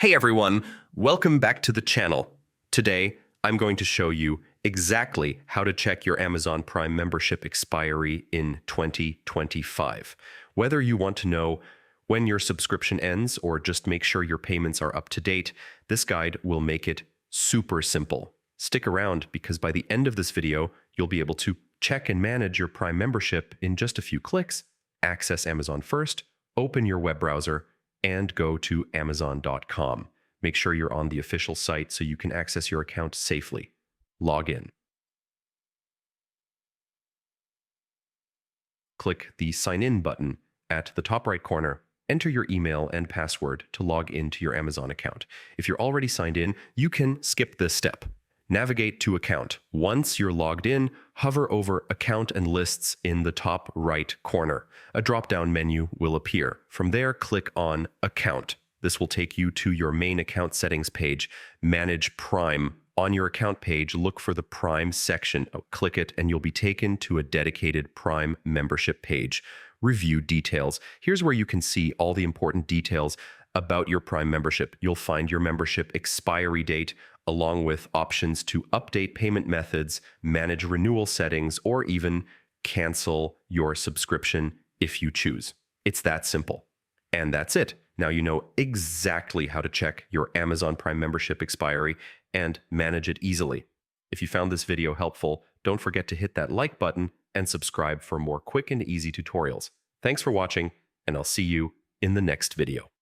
Hey everyone, welcome back to the channel. Today, I'm going to show you exactly how to check your Amazon Prime membership expiry in 2025. Whether you want to know when your subscription ends or just make sure your payments are up to date, this guide will make it super simple. Stick around because by the end of this video, you'll be able to check and manage your Prime membership in just a few clicks, access Amazon first, open your web browser, and go to Amazon.com. Make sure you're on the official site so you can access your account safely. Log in. Click the Sign In button at the top right corner. Enter your email and password to log into your Amazon account. If you're already signed in, you can skip this step. Navigate to Account. Once you're logged in, hover over Account and Lists in the top right corner. A drop-down menu will appear. From there, click on Account. This will take you to your main account settings page, Manage Prime. On your account page, look for the Prime section. Click it and you'll be taken to a dedicated Prime membership page. Review details. Here's where you can see all the important details about your Prime membership. You'll find your membership expiry date, along with options to update payment methods, manage renewal settings, or even cancel your subscription if you choose. It's that simple. And that's it. Now you know exactly how to check your Amazon Prime membership expiry and manage it easily. If you found this video helpful, don't forget to hit that like button and subscribe for more quick and easy tutorials. Thanks for watching, and I'll see you in the next video.